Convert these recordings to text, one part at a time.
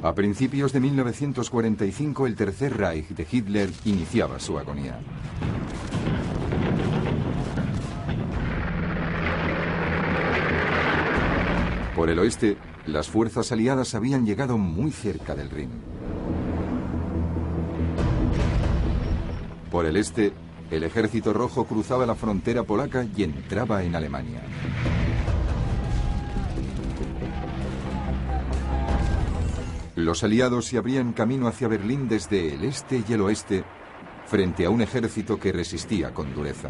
A principios de 1945, el Tercer Reich de Hitler iniciaba su agonía. Por el oeste, las fuerzas aliadas habían llegado muy cerca del Rin. Por el este, el Ejército Rojo cruzaba la frontera polaca y entraba en Alemania. Los aliados se abrían camino hacia Berlín desde el este y el oeste, frente a un ejército que resistía con dureza.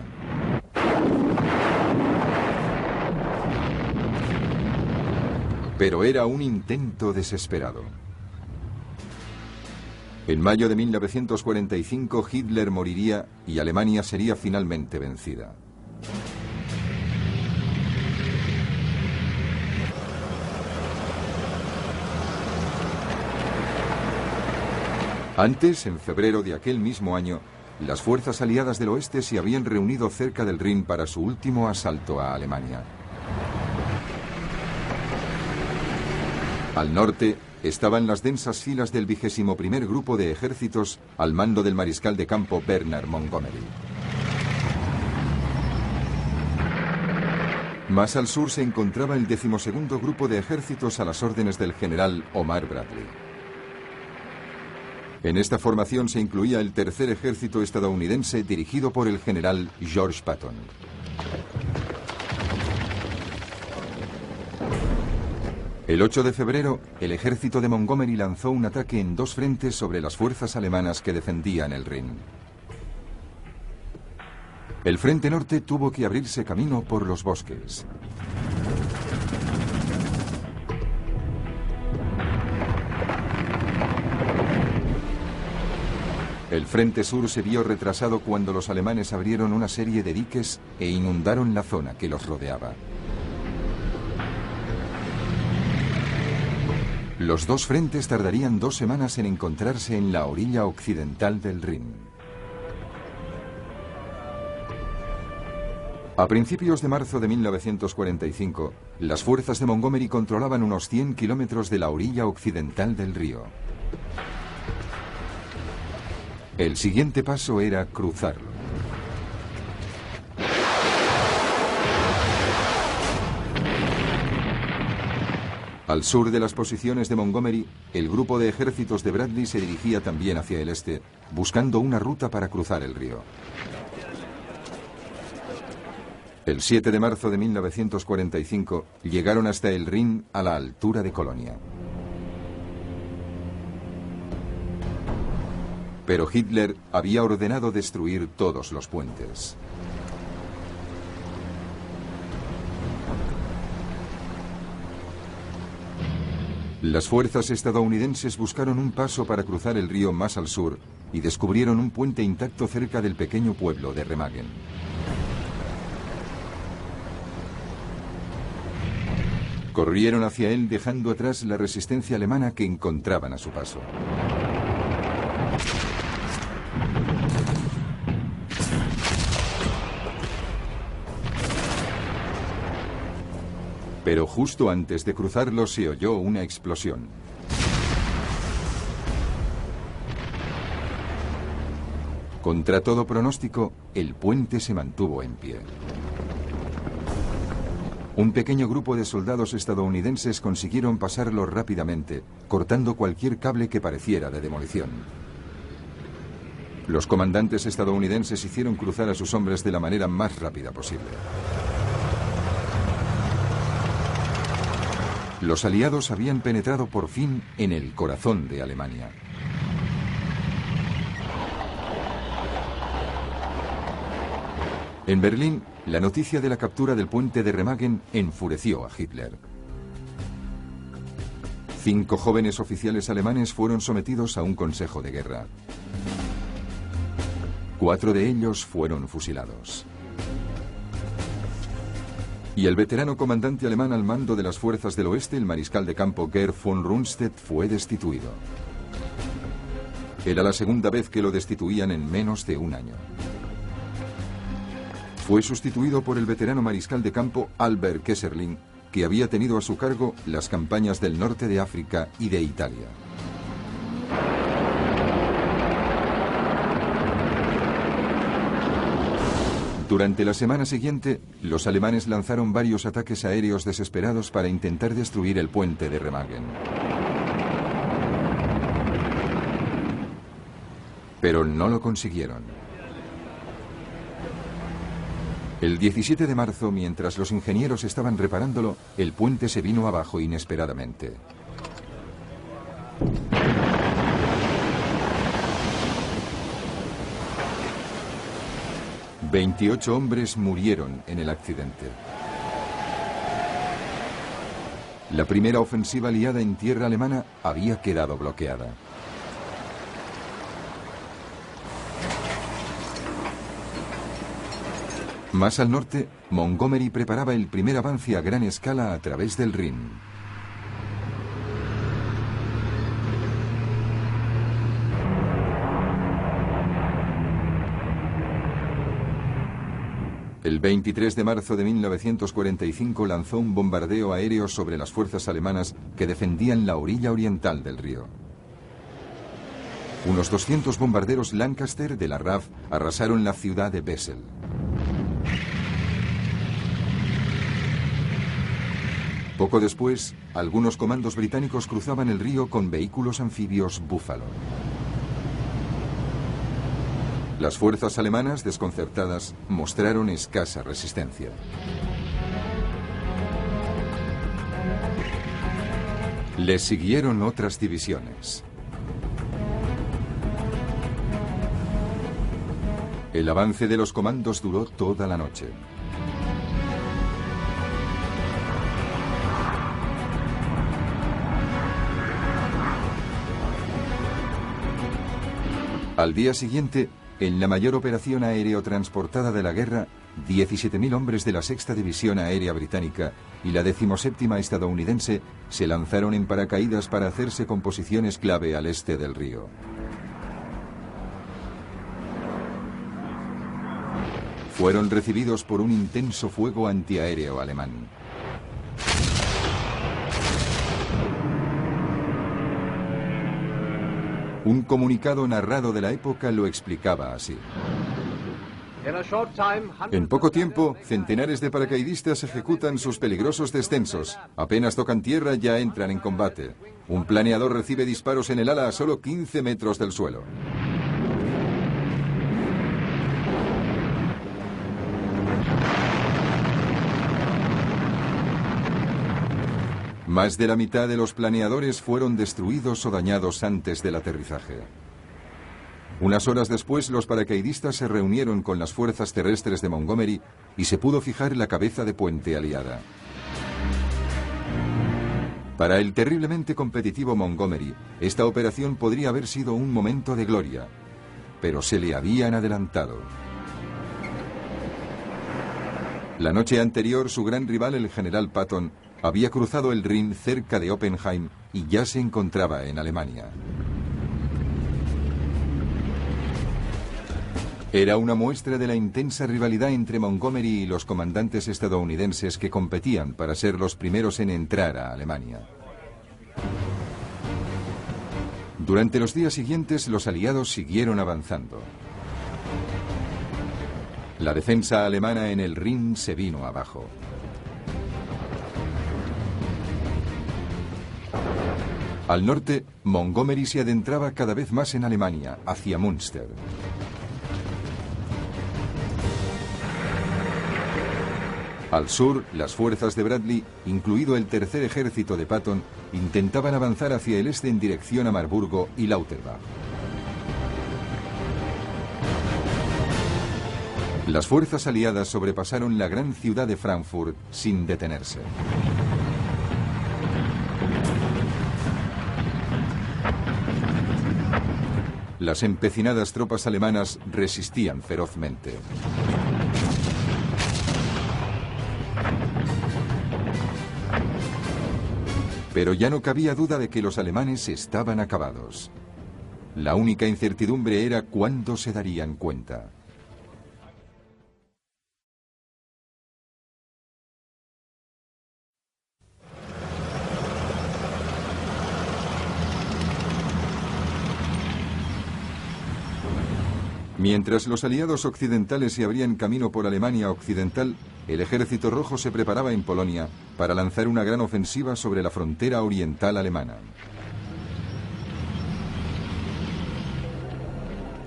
Pero era un intento desesperado. En mayo de 1945, Hitler moriría y Alemania sería finalmente vencida. Antes, en febrero de aquel mismo año, las fuerzas aliadas del oeste se habían reunido cerca del Rin para su último asalto a Alemania. Al norte estaban las densas filas del 21º Grupo de Ejércitos al mando del mariscal de campo Werner Montgomery. Más al sur se encontraba el 12º Grupo de Ejércitos a las órdenes del general Omar Bradley. En esta formación se incluía el Tercer Ejército estadounidense dirigido por el general George Patton. El 8 de febrero, el ejército de Montgomery lanzó un ataque en dos frentes sobre las fuerzas alemanas que defendían el Rin. El frente norte tuvo que abrirse camino por los bosques. El frente sur se vio retrasado cuando los alemanes abrieron una serie de diques e inundaron la zona que los rodeaba. Los dos frentes tardarían 2 semanas en encontrarse en la orilla occidental del Rin. A principios de marzo de 1945, las fuerzas de Montgomery controlaban unos 100 kilómetros de la orilla occidental del río. El siguiente paso era cruzarlo. Al sur de las posiciones de Montgomery, el grupo de ejércitos de Bradley se dirigía también hacia el este, buscando una ruta para cruzar el río. El 7 de marzo de 1945 llegaron hasta el Rin a la altura de Colonia. Pero Hitler había ordenado destruir todos los puentes. Las fuerzas estadounidenses buscaron un paso para cruzar el río más al sur y descubrieron un puente intacto cerca del pequeño pueblo de Remagen. Corrieron hacia él dejando atrás la resistencia alemana que encontraban a su paso. Pero justo antes de cruzarlo se oyó una explosión. Contra todo pronóstico, el puente se mantuvo en pie. Un pequeño grupo de soldados estadounidenses consiguieron pasarlo rápidamente, cortando cualquier cable que pareciera de demolición. Los comandantes estadounidenses hicieron cruzar a sus hombres de la manera más rápida posible. Los aliados habían penetrado por fin en el corazón de Alemania. En Berlín, la noticia de la captura del puente de Remagen enfureció a Hitler. 5 jóvenes oficiales alemanes fueron sometidos a un consejo de guerra. 4 de ellos fueron fusilados. Y el veterano comandante alemán al mando de las fuerzas del oeste, el mariscal de campo Gerd von Rundstedt, fue destituido. Era la segunda vez que lo destituían en menos de un año. Fue sustituido por el veterano mariscal de campo Albert Kesselring, que había tenido a su cargo las campañas del norte de África y de Italia. Durante la semana siguiente, los alemanes lanzaron varios ataques aéreos desesperados para intentar destruir el puente de Remagen. Pero no lo consiguieron. El 17 de marzo, mientras los ingenieros estaban reparándolo, el puente se vino abajo inesperadamente. «28 hombres murieron en el accidente». La primera ofensiva aliada en tierra alemana había quedado bloqueada. Más al norte, Montgomery preparaba el primer avance a gran escala a través del Rin. El 23 de marzo de 1945 lanzó un bombardeo aéreo sobre las fuerzas alemanas que defendían la orilla oriental del río. Unos 200 bombarderos Lancaster de la RAF arrasaron la ciudad de Wesel. Poco después, algunos comandos británicos cruzaban el río con vehículos anfibios Buffalo. Las fuerzas alemanas, desconcertadas, mostraron escasa resistencia. Les siguieron otras divisiones. El avance de los comandos duró toda la noche. Al día siguiente, en la mayor operación aéreo-transportada de la guerra, 17.000 hombres de la 6ª División Aérea Británica y la 17ª estadounidense se lanzaron en paracaídas para hacerse con posiciones clave al este del río. Fueron recibidos por un intenso fuego antiaéreo alemán. Un comunicado narrado de la época lo explicaba así. En poco tiempo, centenares de paracaidistas ejecutan sus peligrosos descensos. Apenas tocan tierra, ya entran en combate. Un planeador recibe disparos en el ala a solo 15 metros del suelo. Más de la mitad de los planeadores fueron destruidos o dañados antes del aterrizaje. Unas horas después, los paracaidistas se reunieron con las fuerzas terrestres de Montgomery y se pudo fijar la cabeza de puente aliada. Para el terriblemente competitivo Montgomery, esta operación podría haber sido un momento de gloria, pero se le habían adelantado. La noche anterior, su gran rival, el general Patton, había cruzado el Rin cerca de Oppenheim y ya se encontraba en Alemania. Era una muestra de la intensa rivalidad entre Montgomery y los comandantes estadounidenses que competían para ser los primeros en entrar a Alemania. Durante los días siguientes, los aliados siguieron avanzando. La defensa alemana en el Rin se vino abajo. Al norte, Montgomery se adentraba cada vez más en Alemania, hacia Münster. Al sur, las fuerzas de Bradley, incluido el tercer ejército de Patton, intentaban avanzar hacia el este en dirección a Marburgo y Lauterbach. Las fuerzas aliadas sobrepasaron la gran ciudad de Frankfurt sin detenerse. Las empecinadas tropas alemanas resistían ferozmente. Pero ya no cabía duda de que los alemanes estaban acabados. La única incertidumbre era cuándo se darían cuenta. Mientras los aliados occidentales se abrían camino por Alemania Occidental, el Ejército Rojo se preparaba en Polonia para lanzar una gran ofensiva sobre la frontera oriental alemana.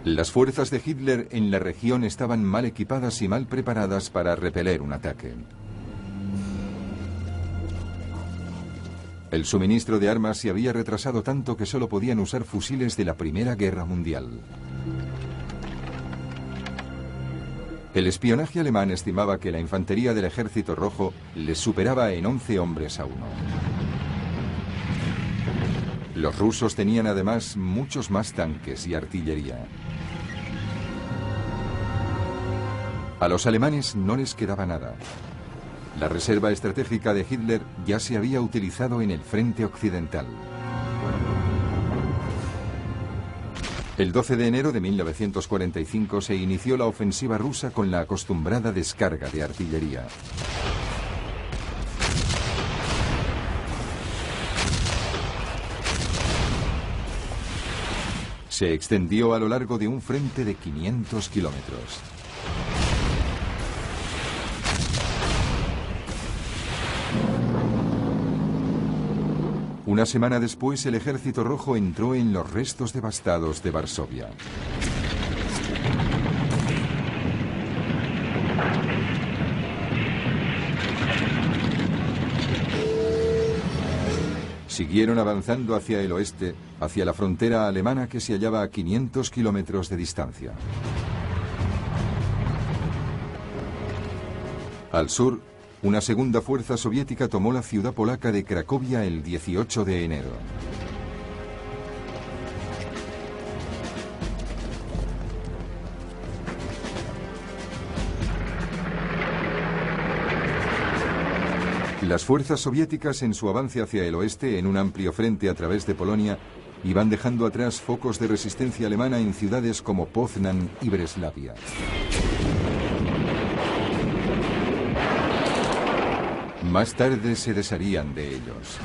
Las fuerzas de Hitler en la región estaban mal equipadas y mal preparadas para repeler un ataque. El suministro de armas se había retrasado tanto que solo podían usar fusiles de la Primera Guerra Mundial. El espionaje alemán estimaba que la infantería del Ejército Rojo les superaba en 11 hombres a 1. Los rusos tenían además muchos más tanques y artillería. A los alemanes no les quedaba nada. La reserva estratégica de Hitler ya se había utilizado en el frente occidental. El 12 de enero de 1945 se inició la ofensiva rusa con la acostumbrada descarga de artillería. Se extendió a lo largo de un frente de 500 kilómetros. Una semana después, el Ejército Rojo entró en los restos devastados de Varsovia. Siguieron avanzando hacia el oeste, hacia la frontera alemana que se hallaba a 500 kilómetros de distancia. Al sur, una segunda fuerza soviética tomó la ciudad polaca de Cracovia el 18 de enero. Las fuerzas soviéticas en su avance hacia el oeste, en un amplio frente a través de Polonia, iban dejando atrás focos de resistencia alemana en ciudades como Poznan y Breslavia. Más tarde se desharían de ellos.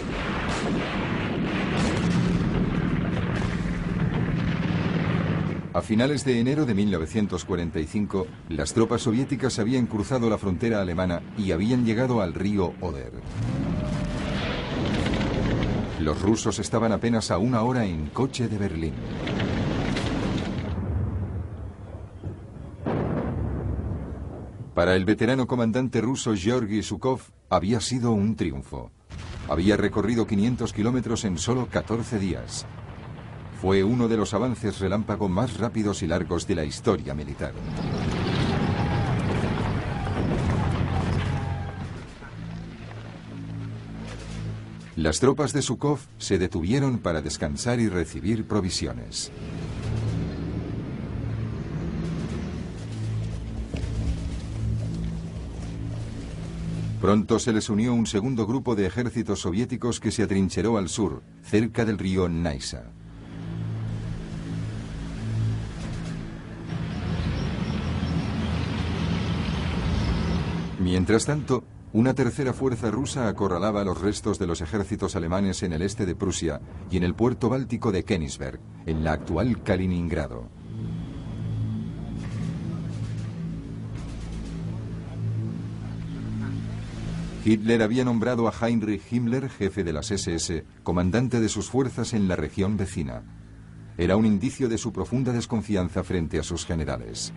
A finales de enero de 1945, las tropas soviéticas habían cruzado la frontera alemana y habían llegado al río Oder. Los rusos estaban apenas a 1 hora en coche de Berlín. Para el veterano comandante ruso Georgy Zhukov había sido un triunfo. Había recorrido 500 kilómetros en solo 14 días. Fue uno de los avances relámpago más rápidos y largos de la historia militar. Las tropas de Zhukov se detuvieron para descansar y recibir provisiones. Pronto se les unió un segundo grupo de ejércitos soviéticos que se atrincheró al sur, cerca del río Naisa. Mientras tanto, una tercera fuerza rusa acorralaba los restos de los ejércitos alemanes en el este de Prusia y en el puerto báltico de Königsberg, en la actual Kaliningrado. Hitler había nombrado a Heinrich Himmler, jefe de las SS, comandante de sus fuerzas en la región vecina. Era un indicio de su profunda desconfianza frente a sus generales.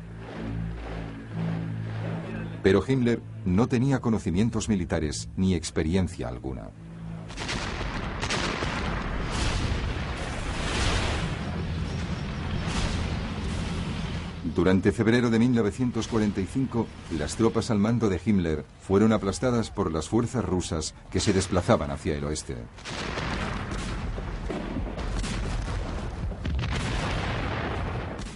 Pero Himmler no tenía conocimientos militares ni experiencia alguna. Durante febrero de 1945, las tropas al mando de Himmler fueron aplastadas por las fuerzas rusas que se desplazaban hacia el oeste.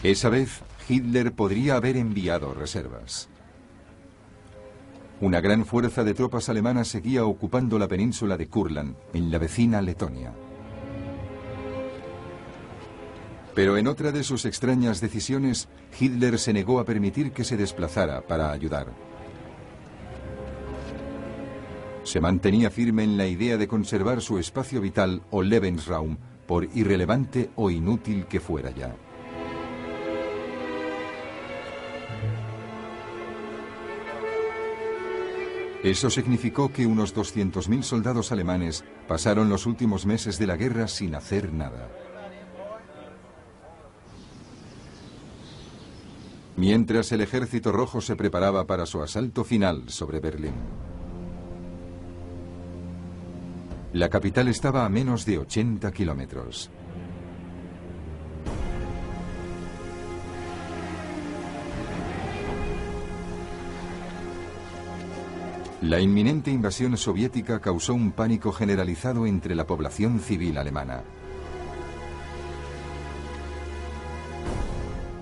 Esa vez, Hitler podría haber enviado reservas. Una gran fuerza de tropas alemanas seguía ocupando la península de Kurland, en la vecina Letonia. Pero en otra de sus extrañas decisiones, Hitler se negó a permitir que se desplazara para ayudar. Se mantenía firme en la idea de conservar su espacio vital o Lebensraum, por irrelevante o inútil que fuera ya. Eso significó que unos 200.000 soldados alemanes pasaron los últimos meses de la guerra sin hacer nada. Mientras el Ejército Rojo se preparaba para su asalto final sobre Berlín. La capital estaba a menos de 80 kilómetros. La inminente invasión soviética causó un pánico generalizado entre la población civil alemana.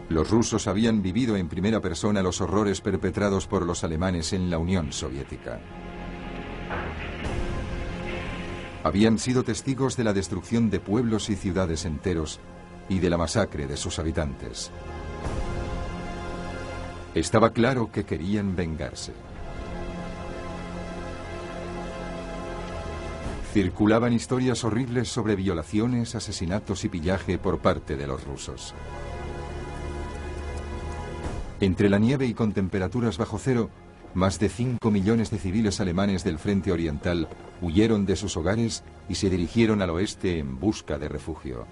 Los rusos habían vivido en primera persona los horrores perpetrados por los alemanes en la Unión Soviética. Habían sido testigos de la destrucción de pueblos y ciudades enteros y de la masacre de sus habitantes. Estaba claro que querían vengarse. Circulaban historias horribles sobre violaciones, asesinatos y pillaje por parte de los rusos. Entre la nieve y con temperaturas bajo cero, más de 5 millones de civiles alemanes del frente oriental huyeron de sus hogares y se dirigieron al oeste en busca de refugio.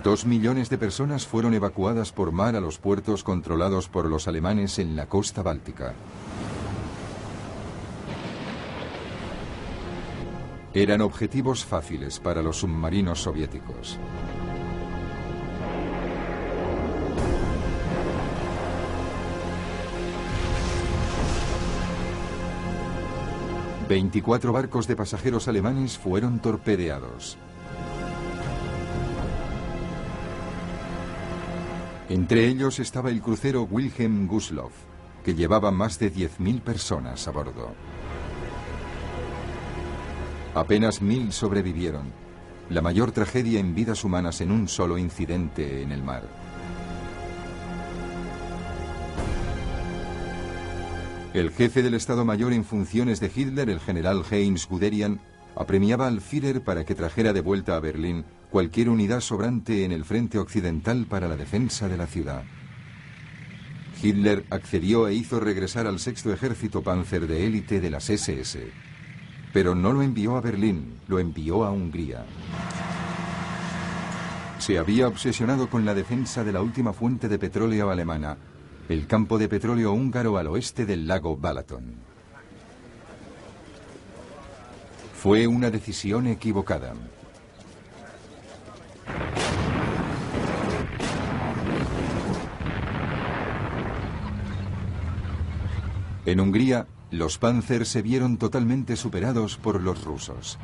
2 millones de personas fueron evacuadas por mar a los puertos controlados por los alemanes en la costa báltica. Eran objetivos fáciles para los submarinos soviéticos. ...24 barcos de pasajeros alemanes fueron torpedeados. Entre ellos estaba el crucero Wilhelm Gustloff, que llevaba más de 10.000 personas a bordo. Apenas 1.000 sobrevivieron, la mayor tragedia en vidas humanas en un solo incidente en el mar. El jefe del Estado Mayor en funciones de Hitler, el general Heinz Guderian, apremiaba al Führer para que trajera de vuelta a Berlín cualquier unidad sobrante en el frente occidental para la defensa de la ciudad. Hitler accedió e hizo regresar al 6º Ejército Panzer de élite de las SS. Pero no lo envió a Berlín, lo envió a Hungría. Se había obsesionado con la defensa de la última fuente de petróleo alemana, el campo de petróleo húngaro al oeste del lago Balaton. Fue una decisión equivocada. En Hungría, los Panzers se vieron totalmente superados por los rusos.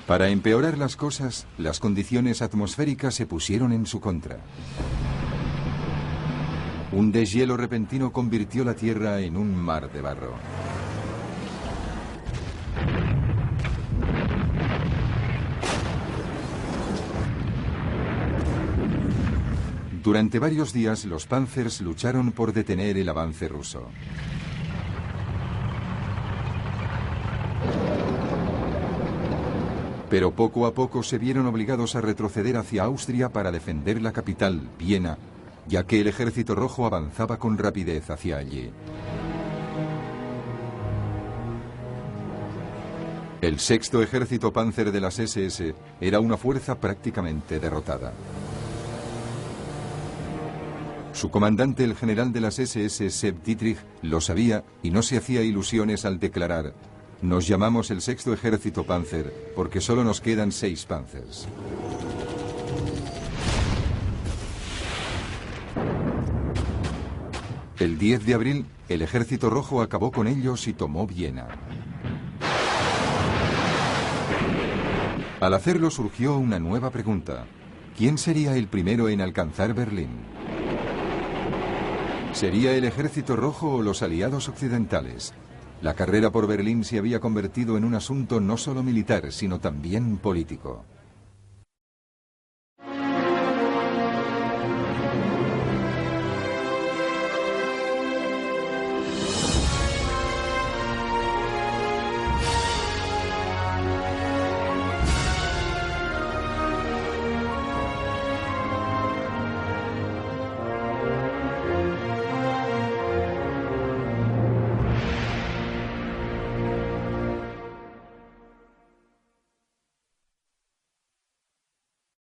Para empeorar las cosas, las condiciones atmosféricas se pusieron en su contra. Un deshielo repentino convirtió la tierra en un mar de barro. Durante varios días, los Panzers lucharon por detener el avance ruso. Pero poco a poco se vieron obligados a retroceder hacia Austria para defender la capital, Viena, ya que el Ejército Rojo avanzaba con rapidez hacia allí. El 6º Ejército Panzer de las SS era una fuerza prácticamente derrotada. Su comandante, el general de las SS, Sepp Dietrich, lo sabía y no se hacía ilusiones al declarar: nos llamamos el 6º Ejército Panzer porque solo nos quedan 6 Panzers. El 10 de abril, el Ejército Rojo acabó con ellos y tomó Viena. Al hacerlo surgió una nueva pregunta: ¿quién sería el primero en alcanzar Berlín? ¿Sería el Ejército Rojo o los aliados occidentales? La carrera por Berlín se había convertido en un asunto no solo militar, sino también político.